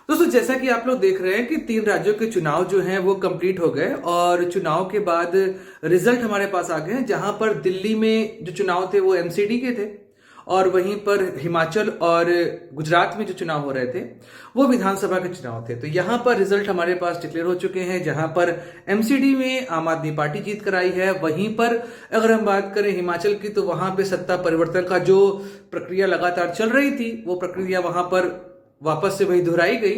दोस्तों, जैसा कि आप लोग देख रहे हैं कि 3 राज्यों के चुनाव जो हैं वो कंप्लीट हो गए और चुनाव के बाद रिजल्ट हमारे पास आ गए हैं। जहां पर दिल्ली में जो चुनाव थे वो एमसीडी के थे और वहीं पर हिमाचल और गुजरात में जो चुनाव हो रहे थे वो विधानसभा के चुनाव थे। तो यहां पर रिजल्ट हमारे पास डिक्लेयर हो चुके हैं, जहां पर एमसीडी में आम आदमी पार्टी जीत कर आई है। वहीं पर अगर हम बात करें हिमाचल की, तो वहां पे सत्ता परिवर्तन का जो प्रक्रिया लगातार चल रही थी वो प्रक्रिया वहां पर वापस से वही दोहराई गई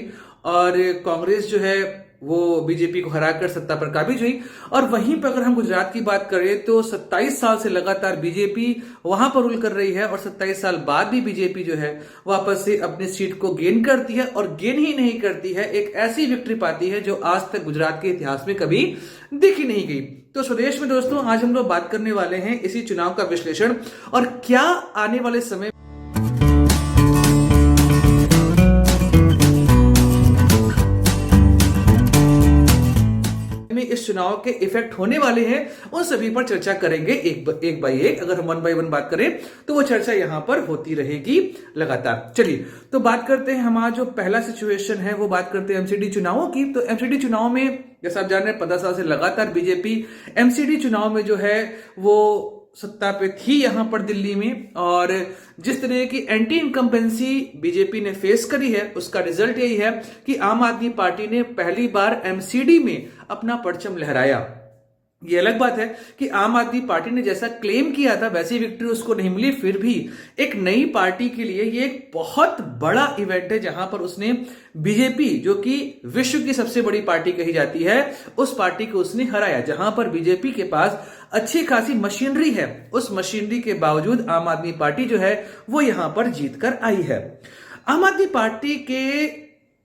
और कांग्रेस जो है वो बीजेपी को हराकर सत्ता पर काबिज हुई। और वहीं पर अगर हम गुजरात की बात करें तो 27 साल से लगातार बीजेपी वहां पर रूल कर रही है और 27 साल बाद भी बीजेपी जो है वापस से अपनी सीट को गेन करती है और गेन ही नहीं करती है, एक ऐसी विक्ट्री पाती है जो आज तक गुजरात के इतिहास में कभी देखी नहीं गई। तो स्वदेश में दोस्तों, आज हम लोग बात करने वाले हैं इसी चुनाव का विश्लेषण और क्या आने वाले समय इस चुनाव के इफेक्ट होने वाले हैं, उन सभी पर चर्चा करेंगे एक बाय एक। अगर हम 1 बाय 1 बात करें तो वो चर्चा यहां पर होती रहेगी लगातार। चलिए, तो बात करते हैं हमारा जो पहला सिचुएशन है वो बात करते हैं एमसीडी चुनावों की। तो एमसीडी चुनाव में जैसा आप जान रहे हैं 15 साल से लगातार बीजेपी एमसीडी चुनाव में जो है वो सत्ता पे थी यहां पर दिल्ली में, और जिस तरह की एंटी इनकम्बेंसी बीजेपी ने फेस करी है उसका रिजल्ट यही है कि आम आदमी पार्टी ने पहली बार एमसीडी में अपना परचम लहराया। ये अलग बात है कि आम आदमी पार्टी ने जैसा क्लेम किया था वैसी विक्ट्री उसको नहीं मिली, फिर भी एक नई पार्टी के लिए ये एक बहुत बड़ा इवेंट है जहां पर उसने बीजेपी, जो कि विश्व की सबसे बड़ी पार्टी कही जाती है, उस पार्टी को उसने हराया। जहां पर बीजेपी के पास अच्छी खासी मशीनरी है, उस मशीनरी के बावजूद आम आदमी पार्टी जो है वो यहां पर जीत कर आई है। आम आदमी पार्टी के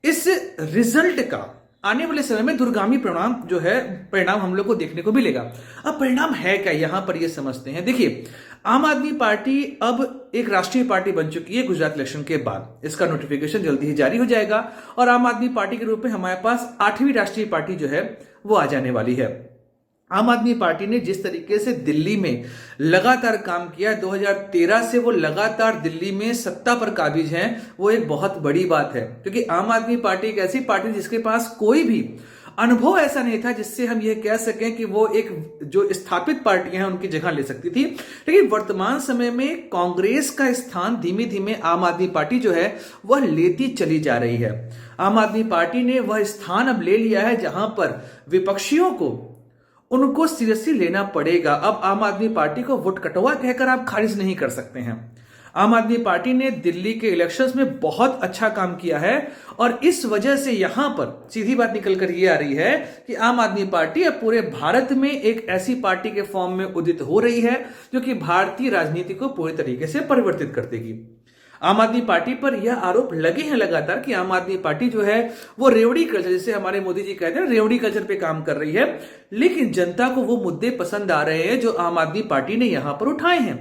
इस रिजल्ट का आने वाले समय में दूरगामी परिणाम हम लोग को देखने को मिलेगा। अब परिणाम है क्या, यहां पर ये समझते हैं। देखिए, आम आदमी पार्टी अब एक राष्ट्रीय पार्टी बन चुकी है गुजरात इलेक्शन के बाद। इसका नोटिफिकेशन जल्दी ही जारी हो जाएगा और आम आदमी पार्टी के रूप में हमारे पास 8वीं राष्ट्रीय पार्टी जो है वो आ जाने वाली है। आम आदमी पार्टी ने जिस तरीके से दिल्ली में लगातार काम किया, 2013 से वो लगातार दिल्ली में सत्ता पर काबिज हैं, वो एक बहुत बड़ी बात है। क्योंकि आम आदमी पार्टी एक ऐसी पार्टी जिसके पास कोई भी अनुभव ऐसा नहीं था जिससे हम ये कह सकें कि वो एक जो स्थापित पार्टियां हैं उनकी जगह ले सकती थी। लेकिन वर्तमान समय में कांग्रेस का स्थान धीमे धीमे आम आदमी पार्टी जो है वह लेती चली जा रही है। आम आदमी पार्टी ने वह स्थान अब ले लिया है जहां पर विपक्षियों को उनको सीरियसली लेना पड़ेगा। अब आम आदमी पार्टी को वोट कटवा कहकर आप खारिज नहीं कर सकते हैं। आम आदमी पार्टी ने दिल्ली के इलेक्शंस में बहुत अच्छा काम किया है और इस वजह से यहां पर सीधी बात निकल कर ये आ रही है कि आम आदमी पार्टी अब पूरे भारत में एक ऐसी पार्टी के फॉर्म में उदित हो रही है जो कि भारतीय राजनीति को पूरी तरीके से परिवर्तित कर देगी। आम आदमी पार्टी पर यह आरोप लगे हैं लगातार कि आम आदमी पार्टी जो है वो रेवड़ी कल्चर, जैसे हमारे मोदी जी कहते हैं, रेवड़ी कल्चर पे काम कर रही है। लेकिन जनता को वो मुद्दे पसंद आ रहे हैं जो आम आदमी पार्टी ने यहां पर उठाए हैं।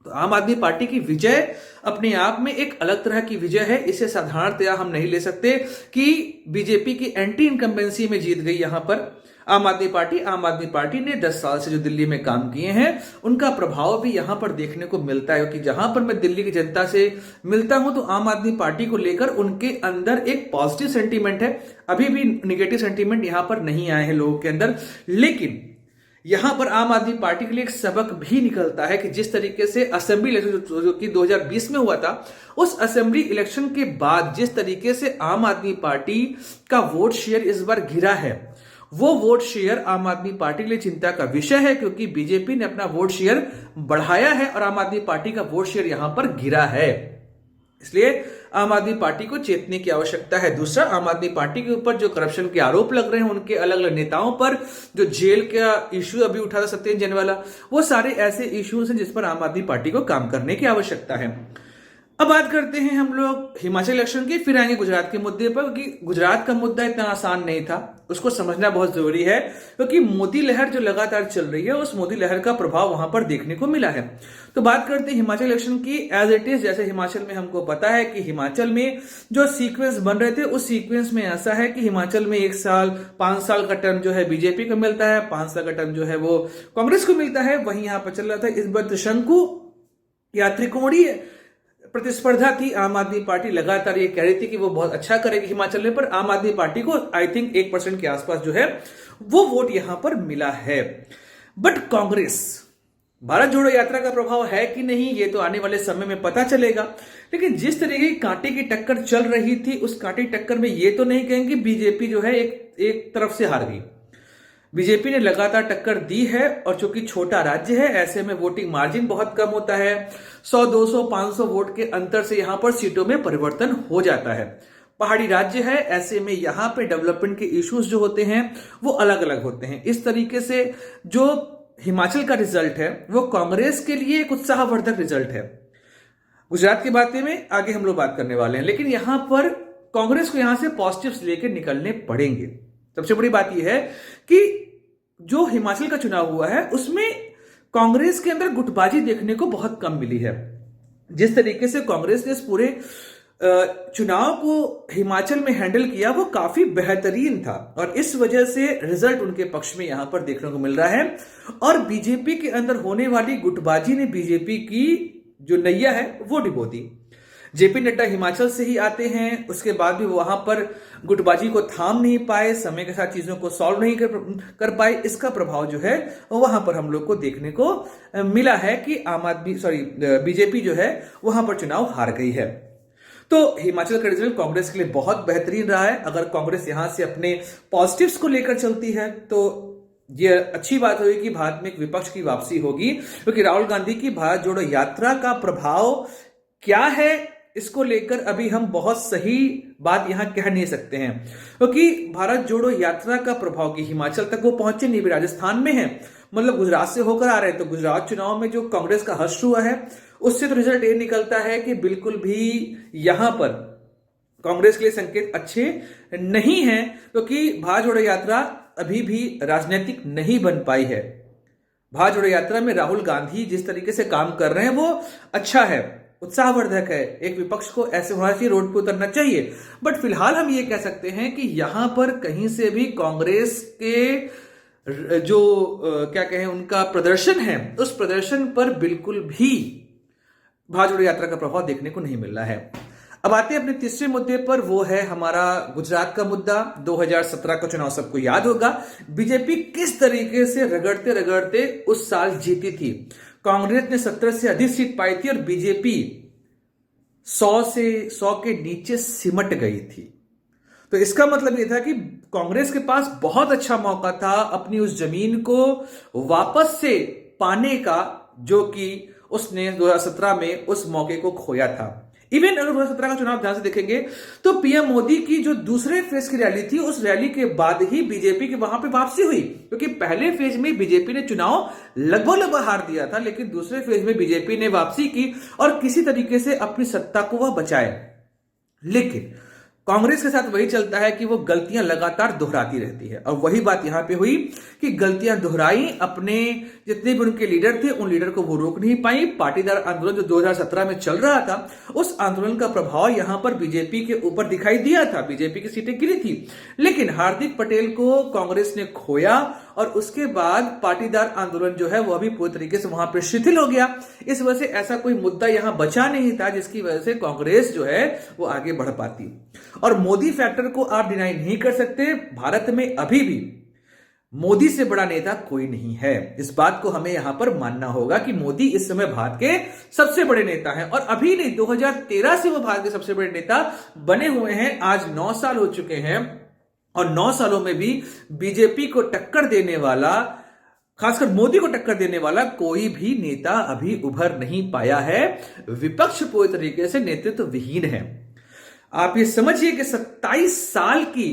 तो आम आदमी पार्टी की विजय अपने आप में एक अलग तरह की विजय है। इसे साधारणतया हम नहीं ले सकते कि बीजेपी की एंटी इनकम्बेंसी में जीत गई यहां पर आम आदमी पार्टी ने 10 साल से जो दिल्ली में काम किए हैं उनका प्रभाव भी यहां पर देखने को मिलता है। कि जहां पर मैं दिल्ली की जनता से मिलता हूं तो आम आदमी पार्टी को लेकर उनके अंदर एक पॉजिटिव सेंटीमेंट है। अभी भी निगेटिव सेंटीमेंट यहां पर नहीं आए हैं लोगों के अंदर। लेकिन यहां पर आम आदमी पार्टी के लिए एक सबक भी निकलता है कि जिस तरीके से असेंबली इलेक्शन जो कि 2020 में हुआ था, उस असेंबली इलेक्शन के बाद जिस तरीके से आम आदमी पार्टी का वोट शेयर इस बार गिरा है, वो वोट शेयर आम आदमी पार्टी के लिए चिंता का विषय है। क्योंकि बीजेपी ने अपना वोट शेयर बढ़ाया है और आम आदमी पार्टी का वोट शेयर यहां पर गिरा है। इसलिए आम आदमी पार्टी को चेतने की आवश्यकता है। दूसरा, आम आदमी पार्टी के ऊपर जो करप्शन के आरोप लग रहे हैं उनके अलग अलग नेताओं पर, जो जेल का इश्यू अभी उठा था सत्येंद्र जैन वाला, वो सारे ऐसे इश्यूज हैं जिस पर आम आदमी पार्टी को काम करने की आवश्यकता है। अब बात करते हैं हम लोग हिमाचल इलेक्शन की, फिर आएंगे गुजरात के मुद्दे पर। क्योंकि गुजरात का मुद्दा इतना आसान नहीं था, उसको समझना बहुत जरूरी है। क्योंकि मोदी लहर जो लगातार चल रही है उस मोदी लहर का प्रभाव वहां पर देखने को मिला है। तो बात करते हैं हिमाचल इलेक्शन की एज इट इज। जैसे हिमाचल में हमको पता है कि हिमाचल में जो सीक्वेंस बन रहे थे उस सीक्वेंस में ऐसा है कि हिमाचल में 1 साल 5 साल का टर्म जो है बीजेपी को मिलता है, 5 साल का टर्म जो है वो कांग्रेस को मिलता है। वहीं यहां पर चल रहा था इस बार त्रिशंकु या त्रिकोणीय प्रतिस्पर्धा थी। आम आदमी पार्टी लगातार ये कह रही थी कि वो बहुत अच्छा करेगी हिमाचल में, पर आम आदमी पार्टी को आई थिंक 1% के आसपास जो है वो वोट यहां पर मिला है। बट कांग्रेस, भारत जोड़ो यात्रा का प्रभाव है कि नहीं ये तो आने वाले समय में पता चलेगा। लेकिन जिस तरीके की कांटे की टक्कर चल रही थी, उस कांटे की टक्कर में ये तो नहीं कहेंगे बीजेपी जो है एक तरफ से हार गई। बीजेपी ने लगातार टक्कर दी है, और चूंकि छोटा राज्य है ऐसे में वोटिंग मार्जिन बहुत कम होता है। 100, 200, 500 वोट के अंतर से यहां पर सीटों में परिवर्तन हो जाता है। पहाड़ी राज्य है, ऐसे में यहां पे डेवलपमेंट के इश्यूज जो होते हैं वो अलग अलग होते हैं। इस तरीके से जो हिमाचल का रिजल्ट है वो कांग्रेस के लिए एक उत्साहवर्धक रिजल्ट है। गुजरात की बातें में आगे हम लोग बात करने वाले हैं, लेकिन यहां पर कांग्रेस को यहां से पॉजिटिव्स लेकर निकलने पड़ेंगे। सबसे बड़ी बात यह है कि जो हिमाचल का चुनाव हुआ है उसमें कांग्रेस के अंदर गुटबाजी देखने को बहुत कम मिली है। जिस तरीके से कांग्रेस ने इस पूरे चुनाव को हिमाचल में हैंडल किया वो काफी बेहतरीन था, और इस वजह से रिजल्ट उनके पक्ष में यहां पर देखने को मिल रहा है। और बीजेपी के अंदर होने वाली गुटबाजी ने बीजेपी की जो नैया है वो डिबो दी। जेपी नड्डा हिमाचल से ही आते हैं, उसके बाद भी वहां पर गुटबाजी को थाम नहीं पाए, समय के साथ चीजों को सॉल्व नहीं कर पाए। इसका प्रभाव जो है वहां पर हम लोग को देखने को मिला है कि बीजेपी जो है वहां पर चुनाव हार गई है। तो हिमाचल का रिजल्ट कांग्रेस के लिए बहुत बेहतरीन रहा है। अगर कांग्रेस यहां से अपने पॉजिटिव्स को लेकर चलती है तो ये अच्छी बात होगी कि भारत में एक विपक्ष की वापसी होगी, क्योंकि राहुल गांधी की भारत जोड़ो यात्रा का प्रभाव क्या है इसको लेकर अभी हम बहुत सही बात यहां कह नहीं सकते हैं, क्योंकि भारत जोड़ो यात्रा का प्रभाव की हिमाचल तक वो पहुंचे नहीं भी, राजस्थान में है, मतलब गुजरात से होकर आ रहे हैं। तो गुजरात चुनाव में जो कांग्रेस का हर्ष हुआ है उससे तो रिजल्ट ये निकलता है कि बिल्कुल भी यहां पर कांग्रेस के लिए संकेत अच्छे नहीं है, क्योंकि भारत जोड़ो यात्रा अभी भी राजनीतिक नहीं बन पाई है। भारत जोड़ो यात्रा में राहुल गांधी जिस तरीके से काम कर रहे हैं वो अच्छा है, उत्साहवर्धक है। एक विपक्ष को ऐसे होना चाहिए, रोड पे उतरना चाहिए। बट फिलहाल हम ये कह सकते हैं कि यहां पर कहीं से भी कांग्रेस के जो क्या कहें उनका प्रदर्शन है, उस प्रदर्शन पर बिल्कुल भी भारत जोड़ो यात्रा का प्रभाव देखने को नहीं मिल रहा है। अब आते हैं अपने तीसरे मुद्दे पर, वो है हमारा गुजरात का मुद्दा। 2017 का चुनाव सबको याद होगा, बीजेपी किस तरीके से रगड़ते रगड़ते उस साल जीती थी। कांग्रेस ने 17 से अधिक सीट पाई थी और बीजेपी 100 के नीचे सिमट गई थी। तो इसका मतलब यह था कि कांग्रेस के पास बहुत अच्छा मौका था अपनी उस जमीन को वापस से पाने का, जो कि उसने 2017 में उस मौके को खोया था। इवन अगर 2017 का चुनाव ध्यान से देखेंगे तो पीएम मोदी की जो दूसरे फेज की रैली थी, उस रैली के बाद ही बीजेपी की वहां पे वापसी हुई, क्योंकि पहले फेज में बीजेपी ने चुनाव लगभग हार दिया था, लेकिन दूसरे फेज में बीजेपी ने वापसी की और किसी तरीके से अपनी सत्ता को वह बचाए। लेकिन कांग्रेस के साथ वही चलता है कि वो गलतियां लगातार दोहराती रहती है, और वही बात यहां पे हुई कि गलतियां दोहराई। अपने जितने भी उनके लीडर थे उन लीडर को वो रोक नहीं पाई। पाटीदार आंदोलन जो 2017 में चल रहा था, उस आंदोलन का प्रभाव यहां पर बीजेपी के ऊपर दिखाई दिया था। बीजेपी की सीटें गिरी थी, लेकिन हार्दिक पटेल को कांग्रेस ने खोया, और उसके बाद पाटीदार आंदोलन जो है वो अभी पूरी तरीके से वहां पर शिथिल हो गया। इस वजह से ऐसा कोई मुद्दा यहां बचा नहीं था जिसकी वजह से कांग्रेस जो है वो आगे बढ़ पाती। और मोदी फैक्टर को आप डिनाई नहीं कर सकते, भारत में अभी भी मोदी से बड़ा नेता कोई नहीं है। इस बात को हमें यहां पर मानना होगा कि मोदी इस समय भारत के सबसे बड़े नेता हैं, और अभी नहीं 2013 से वो भारत के सबसे बड़े नेता बने हुए हैं। आज 9 साल हो चुके हैं, और 9 सालों में भी बीजेपी को टक्कर देने वाला, खासकर मोदी को टक्कर देने वाला कोई भी नेता अभी उभर नहीं पाया है। विपक्ष पूरी तरीके से नेतृत्व विहीन है। आप ये समझिए कि 27 साल की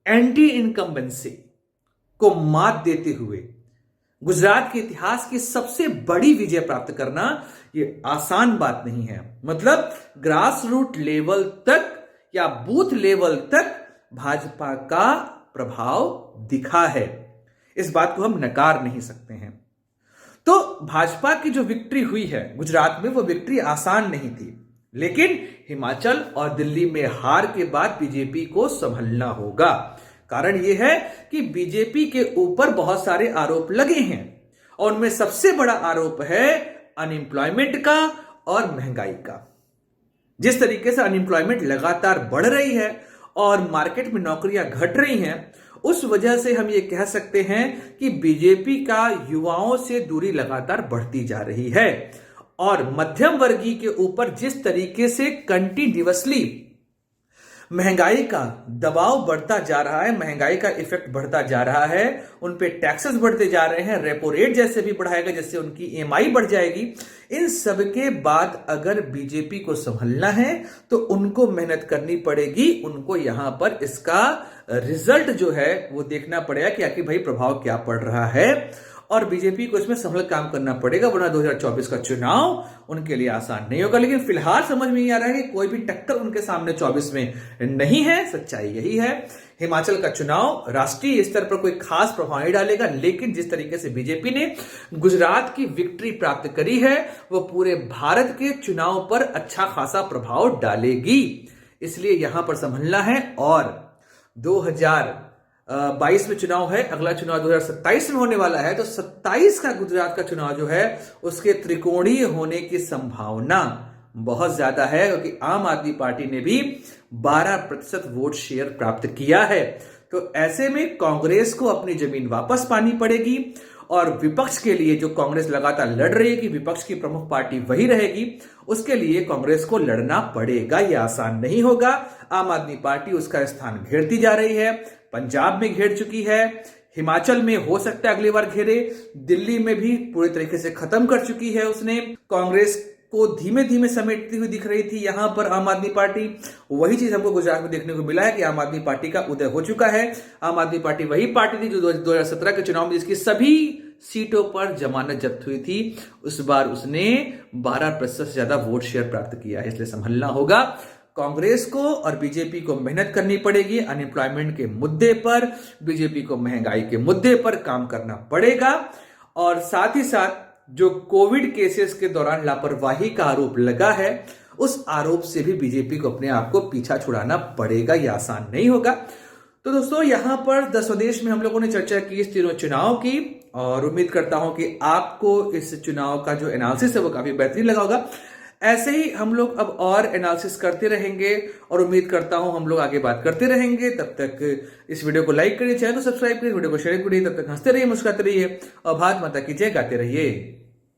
एंटी इनकम्बेंसी को मात देते हुए गुजरात के इतिहास की सबसे बड़ी विजय प्राप्त करना ये आसान बात नहीं है। मतलब ग्रास रूट लेवल तक या बूथ लेवल तक भाजपा का प्रभाव दिखा है, इस बात को हम नकार नहीं सकते हैं। तो भाजपा की जो विक्ट्री हुई है गुजरात में, वो विक्ट्री आसान नहीं थी, लेकिन हिमाचल और दिल्ली में हार के बाद बीजेपी को संभलना होगा। कारण यह है कि बीजेपी के ऊपर बहुत सारे आरोप लगे हैं, और उनमें सबसे बड़ा आरोप है अनएम्प्लॉयमेंट का और महंगाई का। जिस तरीके से अनएम्प्लॉयमेंट लगातार बढ़ रही है और मार्केट में नौकरियां घट रही हैं, उस वजह से हम ये कह सकते हैं कि बीजेपी का युवाओं से दूरी लगातार बढ़ती जा रही है और मध्यम वर्गीय के ऊपर जिस तरीके से कंटिन्यूअसली महंगाई का दबाव बढ़ता जा रहा है, महंगाई का इफेक्ट बढ़ता जा रहा है, उन पे टैक्सेस बढ़ते जा रहे हैं, रेपो रेट जैसे भी बढ़ाएगा जिससे उनकी ईएमआई बढ़ जाएगी। इन सब के बाद अगर बीजेपी को संभलना है तो उनको मेहनत करनी पड़ेगी, उनको यहां पर इसका रिजल्ट जो है वो देखना पड़ेगा कि आखिर भाई प्रभाव क्या पड़ रहा है और बीजेपी को इसमें संभल काम करना पड़ेगा, वरना 2024 का चुनाव उनके लिए आसान नहीं होगा। लेकिन फिलहाल समझ में नहीं आ रहा है कि कोई भी टक्कर उनके सामने 24 में नहीं है। सच्चाई यही है। हिमाचल का चुनाव राष्ट्रीय स्तर पर कोई खास प्रभाव नहीं डालेगा, लेकिन जिस तरीके से बीजेपी ने गुजरात की विक्ट्री प्राप्त करी है वो पूरे भारत के चुनाव पर अच्छा खासा प्रभाव डालेगी। इसलिए यहां पर संभलना है और 2022 में चुनाव है, अगला चुनाव 2027 में होने वाला है, तो 27 का गुजरात का चुनाव जो है उसके त्रिकोणीय होने की संभावना बहुत ज्यादा है, क्योंकि आम आदमी पार्टी ने भी 12% वोट शेयर प्राप्त किया है। तो ऐसे में कांग्रेस को अपनी जमीन वापस पानी पड़ेगी और विपक्ष के लिए, जो कांग्रेस लगातार लड़ रही है कि विपक्ष की प्रमुख पार्टी वही रहेगी, उसके लिए कांग्रेस को लड़ना पड़ेगा। यह आसान नहीं होगा। आम आदमी पार्टी उसका स्थान घेरती जा रही है, पंजाब में घेर चुकी है, हिमाचल में हो सकता है अगली बार घेरे, दिल्ली में भी पूरी तरीके से खत्म कर चुकी है उसने। कांग्रेस को धीमे धीमे समेटती हुई दिख रही थी यहां पर आम आदमी पार्टी, वही चीज हमको गुजरात में देखने को मिला है कि आम आदमी पार्टी का उदय हो चुका है। आम आदमी पार्टी वही पार्टी थी जो 2017 के चुनाव में जिसकी सभी सीटों पर जमानत जब्त हुई थी, उस बार उसने 12% से ज्यादा वोट शेयर प्राप्त किया है। इसलिए संभलना होगा कांग्रेस को और बीजेपी को, मेहनत करनी पड़ेगी अनएम्प्लॉयमेंट के मुद्दे पर, बीजेपी को महंगाई के मुद्दे पर काम करना पड़ेगा और साथ ही साथ जो कोविड केसेस के दौरान लापरवाही का आरोप लगा है उस आरोप से भी बीजेपी को अपने आप को पीछा छुड़ाना पड़ेगा। यह आसान नहीं होगा। तो दोस्तों, यहां पर द स्वदेश में हम लोगों ने चर्चा की इस तीनों चुनाव की और उम्मीद करता हूं कि आपको इस चुनाव का जो एनालिसिस है वो काफी बेहतरीन लगा होगा। ऐसे ही हम लोग अब और एनालिसिस करते रहेंगे और उम्मीद करता हूं हम लोग आगे बात करते रहेंगे। तब तक इस वीडियो को लाइक करिए, चैनल को सब्सक्राइब करिए, वीडियो को शेयर करिए। तब तक हंसते रहिए, मुस्कुराते रहिए और भारत माता की जय गाते रहिए।